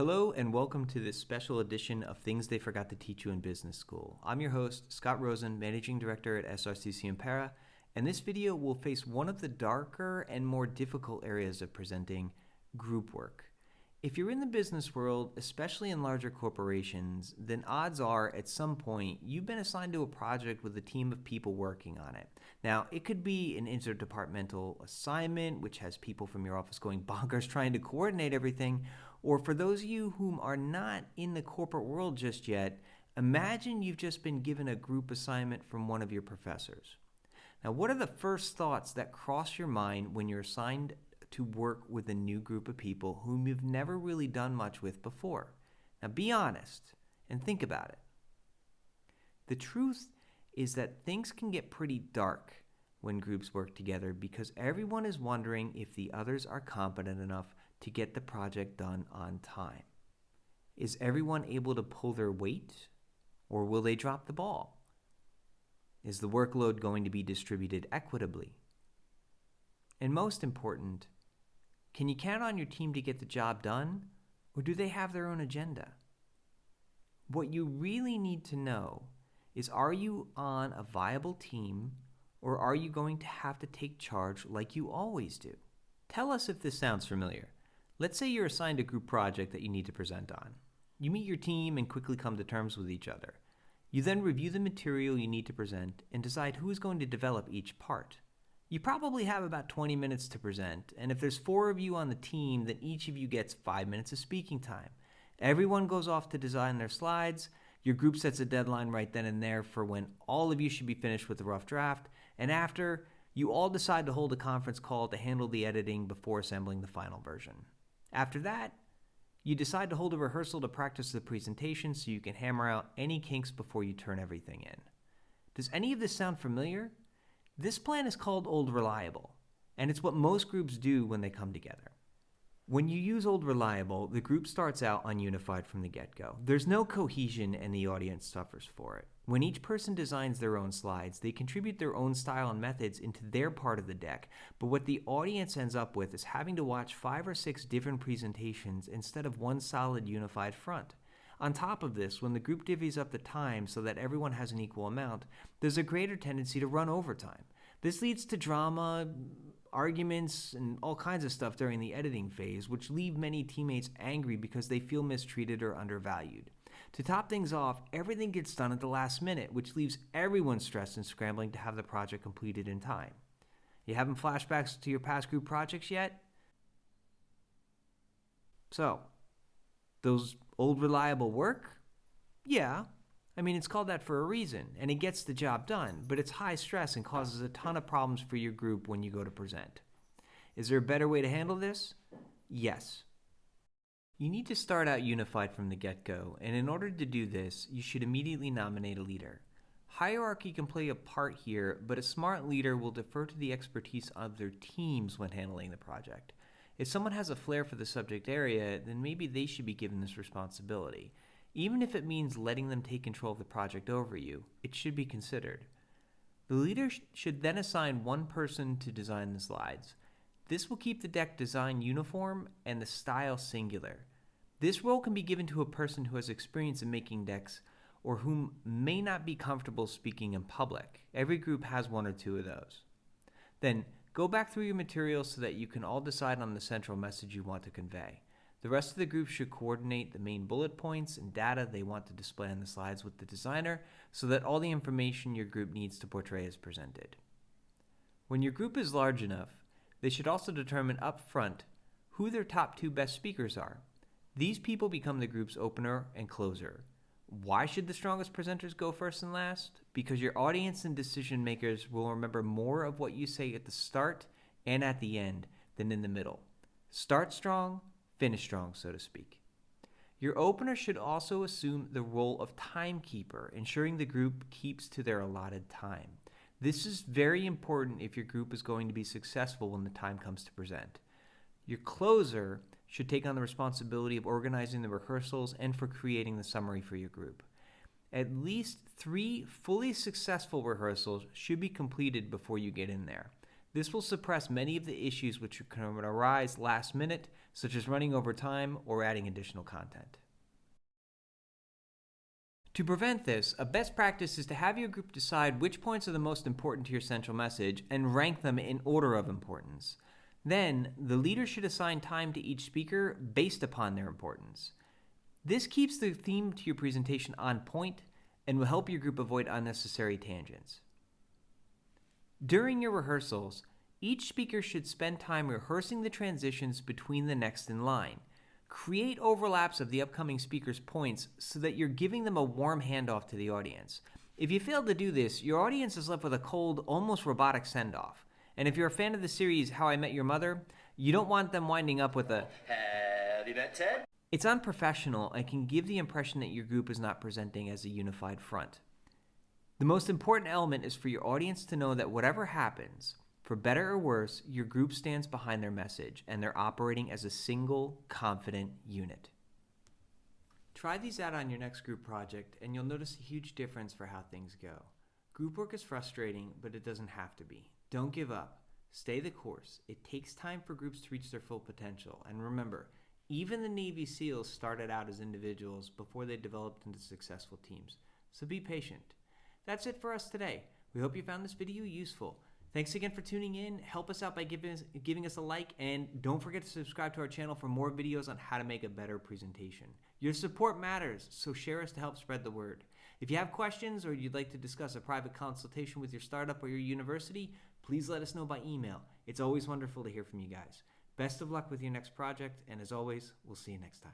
Hello and welcome to this special edition of Things They Forgot to Teach You in Business School. I'm your host, Scott Rosen, Managing Director at SRCC Impera, and this video will face one of the darker and more difficult areas of presenting: group work. If you're in the business world, especially in larger corporations, then odds are at some point you've been assigned to a project with a team of people working on it. Now, it could be an interdepartmental assignment, which has people from your office going bonkers trying to coordinate everything. Or for those of you whom are not in the corporate world just yet, imagine you've just been given a group assignment from one of your professors. Now, what are the first thoughts that cross your mind when you're assigned to work with a new group of people whom you've never really done much with before? Now, be honest and think about it. The truth is that things can get pretty dark when groups work together because everyone is wondering if the others are competent enough to get the project done on time. Is everyone able to pull their weight, or will they drop the ball? Is the workload going to be distributed equitably? And most important, can you count on your team to get the job done, or do they have their own agenda? What you really need to know is, are you on a viable team, or are you going to have to take charge like you always do? Tell us if this sounds familiar. Let's say you're assigned a group project that you need to present on. You meet your team and quickly come to terms with each other. You then review the material you need to present and decide who is going to develop each part. You probably have about 20 minutes to present, and if there's 4 of you on the team, then each of you gets 5 minutes of speaking time. Everyone goes off to design their slides. Your group sets a deadline right then and there for when all of you should be finished with the rough draft, and after, you all decide to hold a conference call to handle the editing before assembling the final version. After that, you decide to hold a rehearsal to practice the presentation so you can hammer out any kinks before you turn everything in. Does any of this sound familiar? This plan is called Old Reliable, and it's what most groups do when they come together. When you use Old Reliable, the group starts out ununified from the get-go. There's no cohesion and the audience suffers for it. When each person designs their own slides, they contribute their own style and methods into their part of the deck, but what the audience ends up with is having to watch 5 or 6 different presentations instead of one solid unified front. On top of this, when the group divvies up the time so that everyone has an equal amount, there's a greater tendency to run overtime. This leads to drama, arguments, and all kinds of stuff during the editing phase, which leave many teammates angry because they feel mistreated or undervalued. To top things off, everything gets done at the last minute, which leaves everyone stressed and scrambling to have the project completed in time. You having flashbacks to your past group projects yet? So, those old reliable work? Yeah. I mean, it's called that for a reason, and it gets the job done, but it's high stress and causes a ton of problems for your group when you go to present. Is there a better way to handle this? Yes. You need to start out unified from the get-go, and in order to do this, you should immediately nominate a leader. Hierarchy can play a part here, but a smart leader will defer to the expertise of their teams when handling the project. If someone has a flair for the subject area, then maybe they should be given this responsibility. Even if it means letting them take control of the project over you, it should be considered. The leader should then assign one person to design the slides. This will keep the deck design uniform and the style singular. This role can be given to a person who has experience in making decks or whom may not be comfortable speaking in public. Every group has 1 or 2 of those. Then go back through your materials so that you can all decide on the central message you want to convey. The rest of the group should coordinate the main bullet points and data they want to display on the slides with the designer so that all the information your group needs to portray is presented. When your group is large enough, they should also determine up front who their top 2 best speakers are. These people become the group's opener and closer. Why should the strongest presenters go first and last? Because your audience and decision makers will remember more of what you say at the start and at the end than in the middle. Start strong, finish strong, so to speak. Your opener should also assume the role of timekeeper, ensuring the group keeps to their allotted time. This is very important if your group is going to be successful when the time comes to present. Your closer should take on the responsibility of organizing the rehearsals and for creating the summary for your group. At least 3 fully successful rehearsals should be completed before you get in there. This will suppress many of the issues which can arise last minute, such as running over time or adding additional content. To prevent this, a best practice is to have your group decide which points are the most important to your central message and rank them in order of importance. Then, the leader should assign time to each speaker based upon their importance. This keeps the theme to your presentation on point and will help your group avoid unnecessary tangents. During your rehearsals, each speaker should spend time rehearsing the transitions between the next in line. Create overlaps of the upcoming speaker's points so that you're giving them a warm handoff to the audience. If you fail to do this, your audience is left with a cold, almost robotic send-off. And if you're a fan of the series How I Met Your Mother, you don't want them winding up with a "Have you met Ted?" It's unprofessional and can give the impression that your group is not presenting as a unified front. The most important element is for your audience to know that whatever happens, for better or worse, your group stands behind their message and they're operating as a single, confident unit. Try these out on your next group project and you'll notice a huge difference for how things go. Group work is frustrating, but it doesn't have to be. Don't give up. Stay the course. It takes time for groups to reach their full potential. And remember, even the Navy SEALs started out as individuals before they developed into successful teams. So be patient. That's it for us today. We hope you found this video useful. Thanks again for tuning in. Help us out by giving us a like, and don't forget to subscribe to our channel for more videos on how to make a better presentation. Your support matters, so share us to help spread the word. If you have questions or you'd like to discuss a private consultation with your startup or your university, please let us know by email. It's always wonderful to hear from you guys. Best of luck with your next project, and as always, we'll see you next time.